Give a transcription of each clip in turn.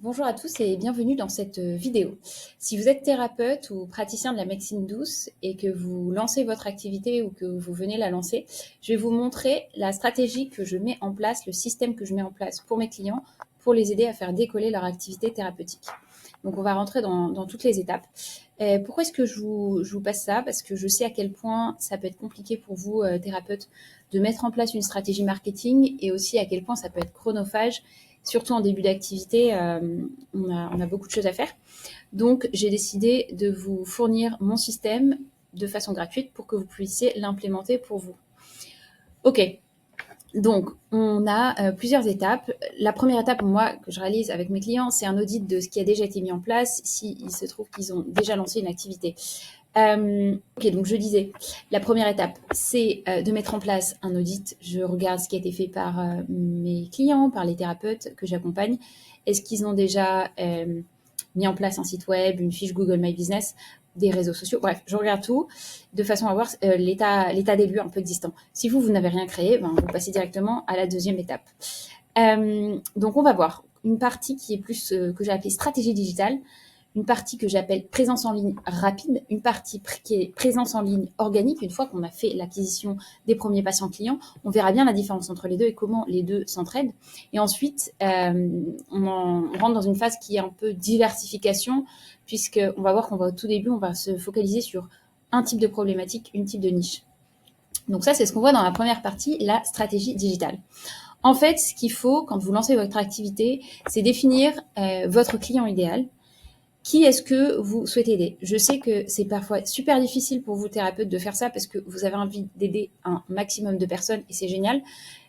Bonjour à tous et bienvenue dans cette vidéo. Si vous êtes thérapeute ou praticien de la médecine douce et que vous lancez votre activité ou que vous venez la lancer, je vais vous montrer la stratégie que je mets en place, le système que je mets en place pour mes clients pour les aider à faire décoller leur activité thérapeutique. Donc on va rentrer dans toutes les étapes. Pourquoi est-ce que je vous passe ça? Parce que je sais à quel point ça peut être compliqué pour vous, thérapeute, de mettre en place une stratégie marketing et aussi à quel point ça peut être chronophage. Surtout en début d'activité, on a beaucoup de choses à faire. Donc, j'ai décidé de vous fournir mon système de façon gratuite pour que vous puissiez l'implémenter pour vous. Ok, donc on a plusieurs étapes. La première étape, moi, que je réalise avec mes clients, c'est un audit de ce qui a déjà été mis en place, s'il se trouve qu'ils ont déjà lancé une activité. Ok, donc je disais, la première étape, c'est de mettre en place un audit. Je regarde ce qui a été fait par mes clients, par les thérapeutes que j'accompagne. Est-ce qu'ils ont déjà mis en place un site web, une fiche Google My Business, des réseaux sociaux? Bref, je regarde tout de façon à voir l'état des lieux un peu existant. Si vous n'avez rien créé, ben, vous passez directement à la deuxième étape. Donc on va voir une partie qui est plus que j'ai appelée stratégie digitale, une partie que j'appelle présence en ligne rapide, une partie qui est présence en ligne organique. Une fois qu'on a fait l'acquisition des premiers patients clients, on verra bien la différence entre les deux et comment les deux s'entraident. Et ensuite, on rentre dans une phase qui est un peu diversification, puisqu'on va voir qu'on va au tout début, on va se focaliser sur un type de problématique, une type de niche. Donc ça, c'est ce qu'on voit dans la première partie, la stratégie digitale. En fait, ce qu'il faut quand vous lancez votre activité, c'est définir votre client idéal. Qui est-ce que vous souhaitez aider? Je sais que c'est parfois super difficile pour vous, thérapeutes, de faire ça parce que vous avez envie d'aider un maximum de personnes et c'est génial.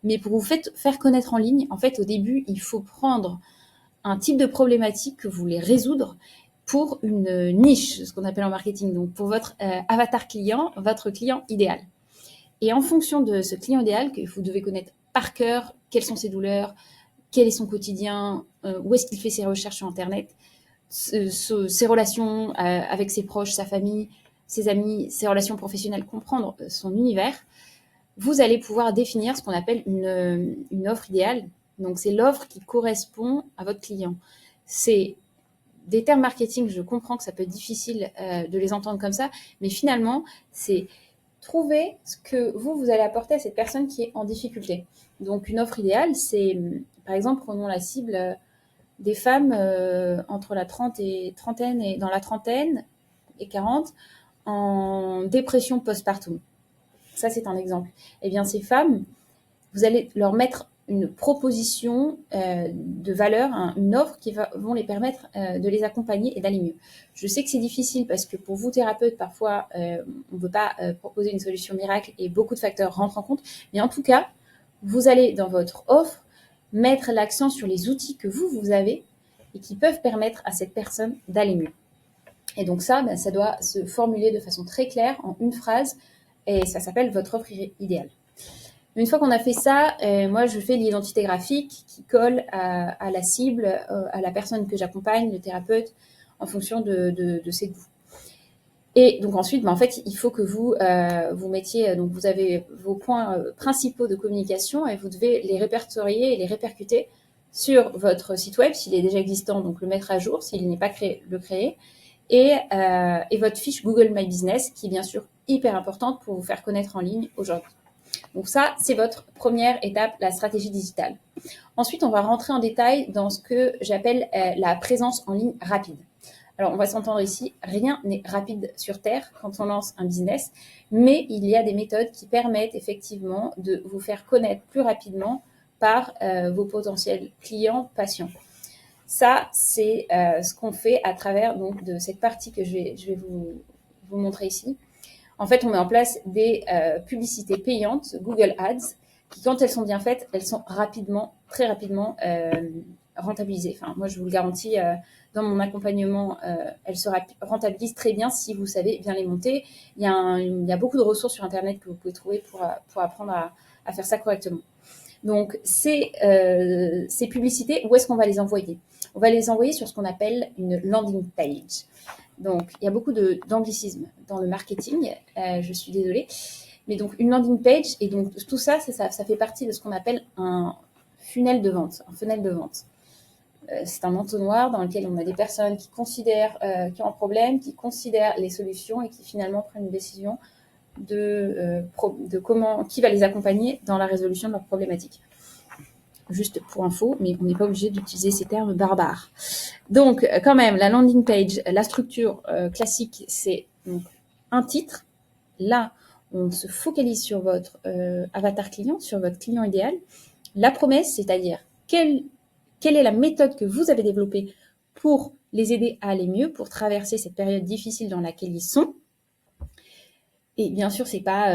Mais pour vous faire connaître en ligne, en fait, au début, il faut prendre un type de problématique que vous voulez résoudre pour une niche, ce qu'on appelle en marketing, donc pour votre avatar client, votre client idéal. Et en fonction de ce client idéal, que vous devez connaître par cœur, quelles sont ses douleurs, quel est son quotidien, où est-ce qu'il fait ses recherches sur Internet, ses relations avec ses proches, sa famille, ses amis, ses relations professionnelles, comprendre son univers, vous allez pouvoir définir ce qu'on appelle une offre idéale. Donc, c'est l'offre qui correspond à votre client. C'est des termes marketing, je comprends que ça peut être difficile de les entendre comme ça, mais finalement, c'est trouver ce que vous allez apporter à cette personne qui est en difficulté. Donc, une offre idéale, c'est, par exemple, prenons la cible des femmes entre la trentaine et dans la trentaine et 40 en dépression postpartum. Ça, c'est un exemple. Eh bien, ces femmes, vous allez leur mettre une proposition de valeur, une offre qui vont les permettre de les accompagner et d'aller mieux. Je sais que c'est difficile parce que pour vous, thérapeutes, parfois, on ne veut pas proposer une solution miracle et beaucoup de facteurs rentrent en compte. Mais en tout cas, vous allez, dans votre offre, mettre l'accent sur les outils que vous avez et qui peuvent permettre à cette personne d'aller mieux. Et donc ça, ça doit se formuler de façon très claire en une phrase et ça s'appelle votre offre idéale. Une fois qu'on a fait ça, moi je fais l'identité graphique qui colle à la cible, à la personne que j'accompagne, le thérapeute, en fonction de ses goûts. Et donc ensuite, en fait, il faut que vous mettiez, donc vous avez vos points principaux de communication et vous devez les répertorier et les répercuter sur votre site web s'il est déjà existant, donc le mettre à jour, s'il n'est pas créé, le créer, et votre fiche Google My Business qui est bien sûr hyper importante pour vous faire connaître en ligne aujourd'hui. Donc ça, c'est votre première étape, la stratégie digitale. Ensuite, on va rentrer en détail dans ce que j'appelle la présence en ligne rapide. Alors, on va s'entendre ici, rien n'est rapide sur Terre quand on lance un business, mais il y a des méthodes qui permettent effectivement de vous faire connaître plus rapidement par vos potentiels clients, patients. Ça, c'est ce qu'on fait à travers donc, de cette partie que je vais vous montrer ici. En fait, on met en place des publicités payantes, Google Ads, qui, quand elles sont bien faites, elles sont très rapidement rentabilisées. Enfin, moi, je vous le garantis, dans mon accompagnement, elles se rentabilisent très bien si vous savez bien les monter. Il y a beaucoup de ressources sur Internet que vous pouvez trouver pour apprendre à faire ça correctement. Donc, ces publicités, où est-ce qu'on va les envoyer? On va les envoyer sur ce qu'on appelle une landing page. Donc, il y a beaucoup d'anglicisme dans le marketing, je suis désolée. Mais donc, une landing page, et donc tout ça, ça fait partie de ce qu'on appelle un funnel de vente, un funnel de vente. c'est un entonnoir dans lequel on a des personnes qui considèrent, qui ont un problème, qui considèrent les solutions et qui finalement prennent une décision de qui va les accompagner dans la résolution de leurs problématiques. Juste pour info, mais on n'est pas obligé d'utiliser ces termes barbares. Donc, quand même, la landing page, la structure classique, c'est donc un titre. Là, on se focalise sur votre avatar client, sur votre client idéal. La promesse, c'est-à-dire quelle est la méthode que vous avez développée pour les aider à aller mieux, pour traverser cette période difficile dans laquelle ils sont. Et bien sûr, c'est pas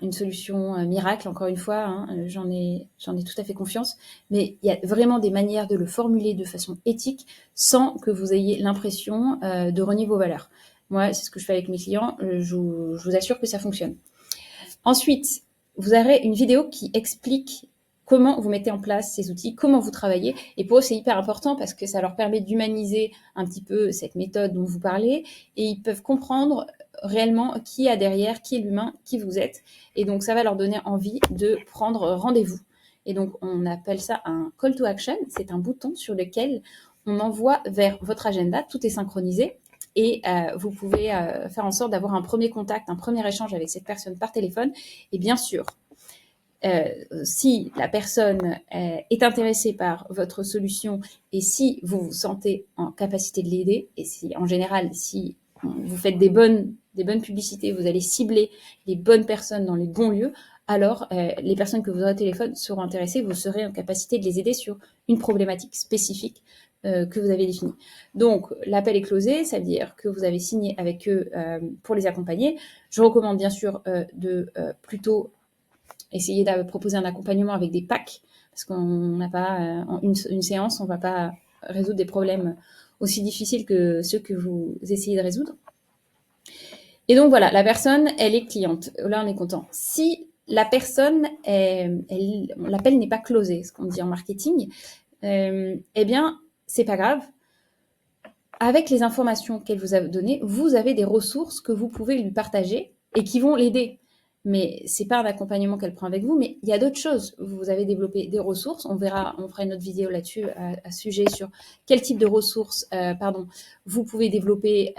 une solution miracle, encore une fois, hein, j'en ai tout à fait confiance, mais il y a vraiment des manières de le formuler de façon éthique sans que vous ayez l'impression de renier vos valeurs. Moi, c'est ce que je fais avec mes clients, je vous assure que ça fonctionne. Ensuite, vous aurez une vidéo qui explique comment vous mettez en place ces outils, comment vous travaillez. Et pour eux, c'est hyper important parce que ça leur permet d'humaniser un petit peu cette méthode dont vous parlez et ils peuvent comprendre réellement qui y a derrière, qui est l'humain, qui vous êtes. Et donc, ça va leur donner envie de prendre rendez-vous. Et donc, on appelle ça un call to action. C'est un bouton sur lequel on envoie vers votre agenda. Tout est synchronisé. Et vous pouvez faire en sorte d'avoir un premier contact, un premier échange avec cette personne par téléphone. Et bien sûr, si la personne est intéressée par votre solution et si vous vous sentez en capacité de l'aider, et si en général, si vous faites des bonnes publicités, vous allez cibler les bonnes personnes dans les bons lieux, alors les personnes que vous aurez au téléphone seront intéressées, vous serez en capacité de les aider sur une problématique spécifique que vous avez définie. Donc, l'appel est closé, ça veut dire que vous avez signé avec eux pour les accompagner. Je recommande bien sûr de plutôt essayer de proposer un accompagnement avec des packs, parce qu'on n'a pas, en une séance, on ne va pas résoudre des problèmes aussi difficiles que ceux que vous essayez de résoudre. Et donc voilà, la personne, elle est cliente. Là, on est content. Si la personne, l'appel n'est pas closé, ce qu'on dit en marketing, eh bien, c'est pas grave. Avec les informations qu'elle vous a données, vous avez des ressources que vous pouvez lui partager et qui vont l'aider. Mais c'est pas un accompagnement qu'elle prend avec vous, mais il y a d'autres choses. Vous avez développé des ressources. On fera une autre vidéo là-dessus à sujet sur quel type de ressources, vous pouvez développer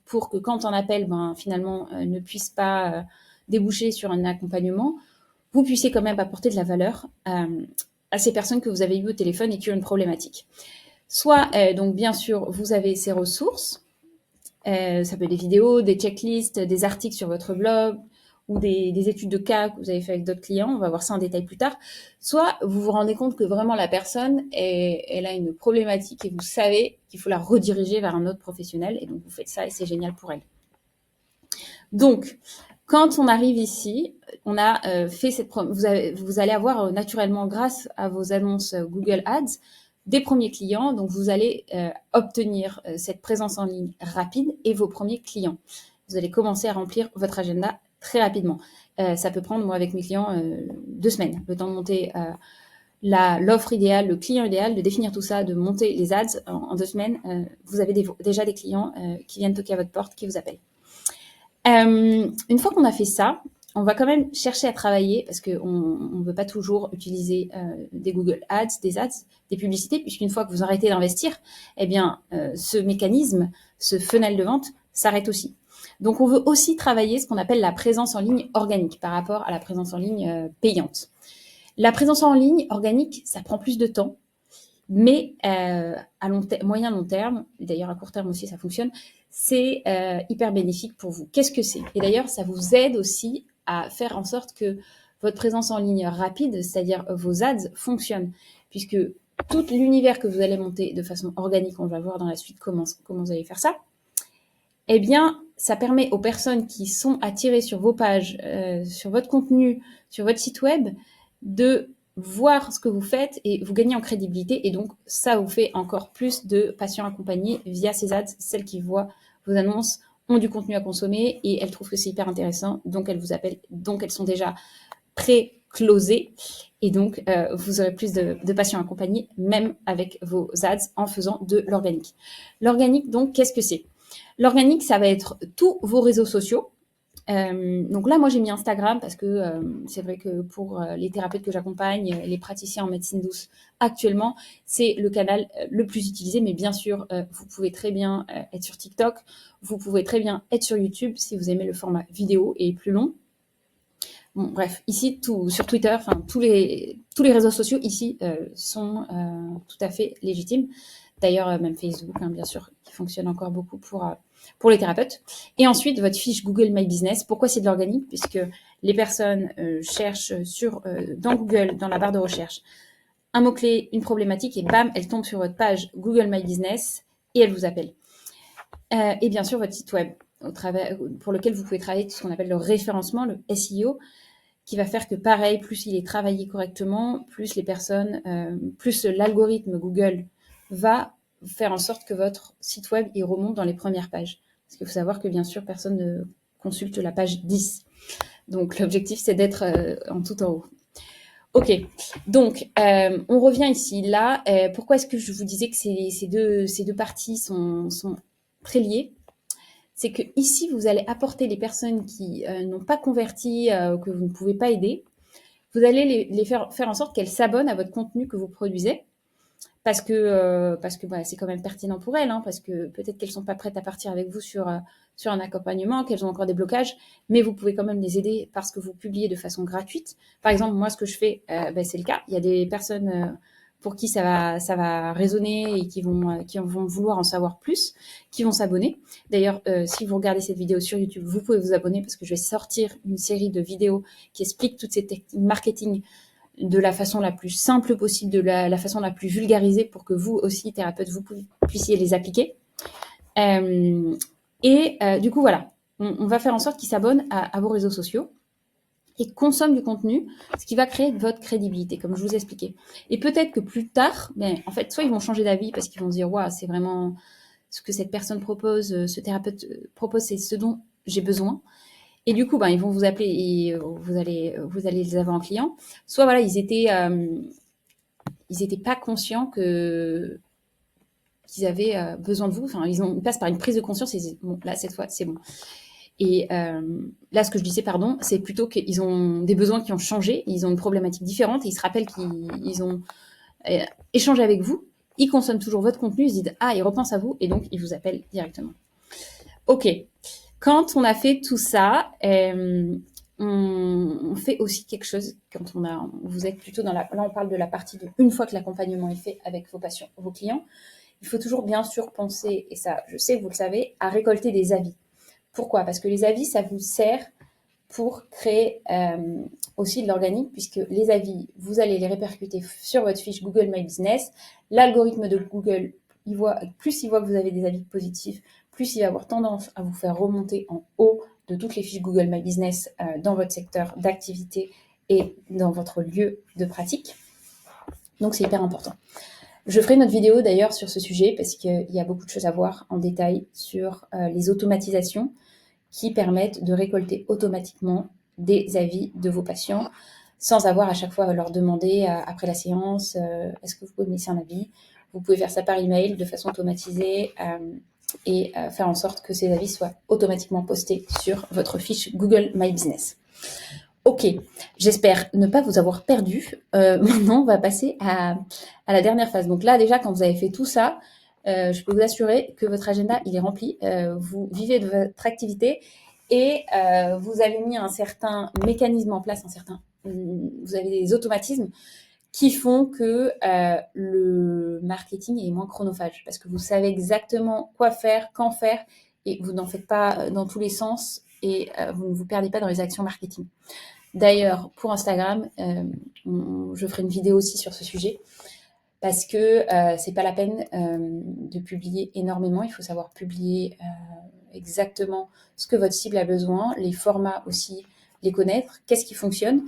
pour que quand on appelle, finalement, ne puisse pas déboucher sur un accompagnement, vous puissiez quand même apporter de la valeur à ces personnes que vous avez eues au téléphone et qui ont une problématique. Soit, donc bien sûr, vous avez ces ressources, ça peut être des vidéos, des checklists, des articles sur votre blog ou des études de cas que vous avez fait avec d'autres clients, on va voir ça en détail plus tard. Soit vous vous rendez compte que vraiment la personne, elle a une problématique et vous savez qu'il faut la rediriger vers un autre professionnel et donc vous faites ça et c'est génial pour elle. Donc, quand on arrive ici, on a fait cette vous allez avoir naturellement, grâce à vos annonces Google Ads, des premiers clients, donc vous allez obtenir cette présence en ligne rapide et vos premiers clients. Vous allez commencer à remplir votre agenda très rapidement. Ça peut prendre, moi avec mes clients, 2 semaines, le temps de monter l'offre idéale, le client idéal, de définir tout ça, de monter les ads en 2 semaines. Vous avez déjà des clients qui viennent toquer à votre porte, qui vous appellent. Une fois qu'on a fait ça, on va quand même chercher à travailler parce qu'on ne veut pas toujours utiliser des Google Ads, des publicités, puisqu'une fois que vous arrêtez d'investir, eh bien, ce mécanisme, ce funnel de vente s'arrête aussi. Donc, on veut aussi travailler ce qu'on appelle la présence en ligne organique par rapport à la présence en ligne payante. La présence en ligne organique, ça prend plus de temps, mais à moyen long terme, et d'ailleurs à court terme aussi ça fonctionne, c'est hyper bénéfique pour vous. Qu'est-ce que c'est? Et d'ailleurs, ça vous aide aussi à faire en sorte que votre présence en ligne rapide, c'est-à-dire vos ads, fonctionne, puisque tout l'univers que vous allez monter de façon organique, on va voir dans la suite comment vous allez faire ça, eh bien, ça permet aux personnes qui sont attirées sur vos pages, sur votre contenu, sur votre site web, de voir ce que vous faites et vous gagnez en crédibilité. Et donc, ça vous fait encore plus de patients accompagnés via ces ads. Celles qui voient vos annonces ont du contenu à consommer et elles trouvent que c'est hyper intéressant. Donc, elles vous appellent. Donc, elles sont déjà pré-closées. Et donc, vous aurez plus de patients accompagnés, même avec vos ads, en faisant de l'organique. L'organique, donc, qu'est-ce que c'est? L'organique, ça va être tous vos réseaux sociaux. Donc là, moi, j'ai mis Instagram parce que c'est vrai que pour les thérapeutes que j'accompagne, les praticiens en médecine douce actuellement, c'est le canal le plus utilisé. Mais bien sûr, vous pouvez très bien être sur TikTok, vous pouvez très bien être sur YouTube si vous aimez le format vidéo et plus long. Bon, bref, ici, sur Twitter, enfin tous les réseaux sociaux ici sont tout à fait légitimes. D'ailleurs, même Facebook, hein, bien sûr, qui fonctionne encore beaucoup pour les thérapeutes. Et ensuite, votre fiche Google My Business. Pourquoi c'est de l'organique? Puisque les personnes cherchent dans Google, dans la barre de recherche, un mot-clé, une problématique, et bam, elles tombent sur votre page Google My Business et elles vous appellent. Et bien sûr, votre site web, pour lequel vous pouvez travailler tout ce qu'on appelle le référencement, le SEO, qui va faire que pareil, plus il est travaillé correctement, plus les personnes, plus l'algorithme Google va faire en sorte que votre site web il remonte dans les premières pages. Parce qu'il faut savoir que bien sûr, personne ne consulte la page 10. Donc l'objectif, c'est d'être en tout en haut. Ok, donc on revient ici. Là, pourquoi est-ce que je vous disais que ces deux parties sont très liées? C'est que ici, vous allez apporter les personnes qui n'ont pas converti, que vous ne pouvez pas aider. Vous allez les faire en sorte qu'elles s'abonnent à votre contenu que vous produisez. Parce que bah, c'est quand même pertinent pour elles, hein, parce que peut-être qu'elles ne sont pas prêtes à partir avec vous sur un accompagnement, qu'elles ont encore des blocages, mais vous pouvez quand même les aider parce que vous publiez de façon gratuite. Par exemple, moi, ce que je fais, bah, c'est le cas. Il y a des personnes pour qui ça va résonner et qui vont vouloir en savoir plus, qui vont s'abonner. D'ailleurs, si vous regardez cette vidéo sur YouTube, vous pouvez vous abonner parce que je vais sortir une série de vidéos qui expliquent toutes ces techniques marketing de la façon la plus simple possible, de la façon la plus vulgarisée pour que vous aussi, thérapeute, vous puissiez les appliquer. Du coup, voilà, on va faire en sorte qu'ils s'abonnent à vos réseaux sociaux et consomment du contenu, ce qui va créer votre crédibilité, comme je vous ai expliqué. Et peut-être que plus tard, en fait, soit ils vont changer d'avis parce qu'ils vont se dire « Waouh, c'est vraiment ce que cette personne propose, ce thérapeute propose, c'est ce dont j'ai besoin ». Et du coup, ils vont vous appeler et vous allez les avoir en client. Soit voilà, ils étaient pas conscients qu'ils avaient besoin de vous. Enfin, ils passent par une prise de conscience et ils disent, bon, là cette fois, c'est bon. Et là, ce que je disais, pardon, c'est plutôt qu'ils ont des besoins qui ont changé, ils ont une problématique différente et ils se rappellent qu'ils ont échangé avec vous. Ils consomment toujours votre contenu, ils se disent ils repensent à vous et donc ils vous appellent directement. Ok. Quand on a fait tout ça, on fait aussi quelque chose quand vous êtes plutôt là on parle de la partie de une fois que l'accompagnement est fait avec vos patients, vos clients, il faut toujours bien sûr penser, et ça je sais que vous le savez, à récolter des avis. Pourquoi? Parce que les avis, ça vous sert pour créer aussi de l'organique, puisque les avis, vous allez les répercuter sur votre fiche Google My Business. L'algorithme de Google, plus il voit que vous avez des avis positifs, plus il va avoir tendance à vous faire remonter en haut de toutes les fiches Google My Business dans votre secteur d'activité et dans votre lieu de pratique. Donc, c'est hyper important. Je ferai une autre vidéo d'ailleurs sur ce sujet parce qu'il y a beaucoup de choses à voir en détail sur les automatisations qui permettent de récolter automatiquement des avis de vos patients sans avoir à chaque fois à leur demander après la séance est-ce que vous pouvez me laisser un avis. Vous pouvez faire ça par email de façon automatisée et faire en sorte que ces avis soient automatiquement postés sur votre fiche Google My Business. Ok, j'espère ne pas vous avoir perdu. Maintenant, on va passer à la dernière phase. Donc là, déjà, quand vous avez fait tout ça, je peux vous assurer que votre agenda, il est rempli. Vous vivez de votre activité et vous avez mis un certain mécanisme en place, vous avez des automatismes qui font que le marketing est moins chronophage parce que vous savez exactement quoi faire, quand faire et vous n'en faites pas dans tous les sens et vous ne vous perdez pas dans les actions marketing. D'ailleurs, pour Instagram, je ferai une vidéo aussi sur ce sujet parce que c'est pas la peine de publier énormément. Il faut savoir publier exactement ce que votre cible a besoin, les formats aussi, les connaître, qu'est-ce qui fonctionne.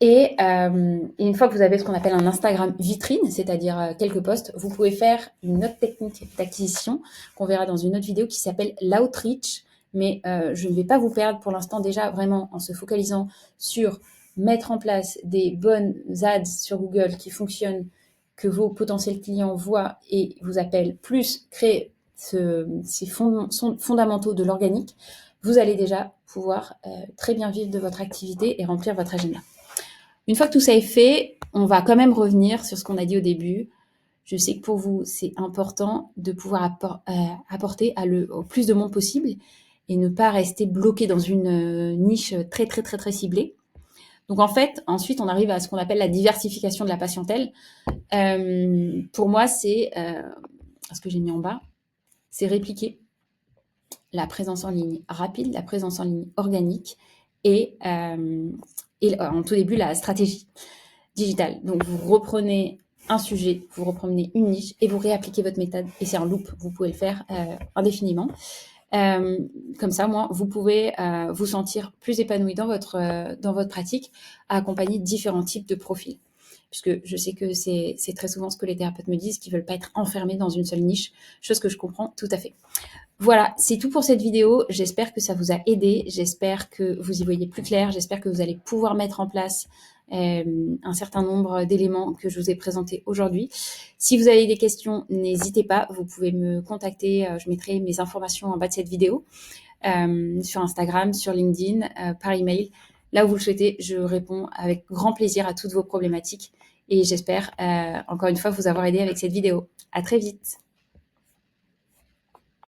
Et une fois que vous avez ce qu'on appelle un Instagram vitrine, c'est-à-dire quelques posts, vous pouvez faire une autre technique d'acquisition qu'on verra dans une autre vidéo qui s'appelle l'outreach. Mais je ne vais pas vous perdre pour l'instant déjà vraiment en se focalisant sur mettre en place des bonnes ads sur Google qui fonctionnent, que vos potentiels clients voient et vous appellent, plus créer ces fondamentaux de l'organique. vous allez déjà pouvoir très bien vivre de votre activité et remplir votre agenda. Une fois que tout ça est fait, on va quand même revenir sur ce qu'on a dit au début. Je sais que pour vous, c'est important de pouvoir apporter au plus de monde possible et ne pas rester bloqué dans une niche très, très, très, très ciblée. Donc en fait, ensuite, on arrive à ce qu'on appelle la diversification de la patientèle. Pour moi, c'est ce que j'ai mis en bas, c'est répliquer la présence en ligne rapide, la présence en ligne organique et en tout début, la stratégie digitale. Donc, vous reprenez un sujet, vous reprenez une niche et vous réappliquez votre méthode. Et c'est un loop, vous pouvez le faire indéfiniment. Comme ça, vous pouvez vous sentir plus épanoui dans votre pratique, à accompagner différents types de profils. Puisque je sais que c'est très souvent ce que les thérapeutes me disent, qu'ils ne veulent pas être enfermés dans une seule niche, chose que je comprends tout à fait. Voilà, c'est tout pour cette vidéo. J'espère que ça vous a aidé. J'espère que vous y voyez plus clair. J'espère que vous allez pouvoir mettre en place un certain nombre d'éléments que je vous ai présentés aujourd'hui. Si vous avez des questions, n'hésitez pas. Vous pouvez me contacter. Je mettrai mes informations en bas de cette vidéo sur Instagram, sur LinkedIn, par email. Là où vous le souhaitez, je réponds avec grand plaisir à toutes vos problématiques. Et j'espère, encore une fois, vous avoir aidé avec cette vidéo. À très vite.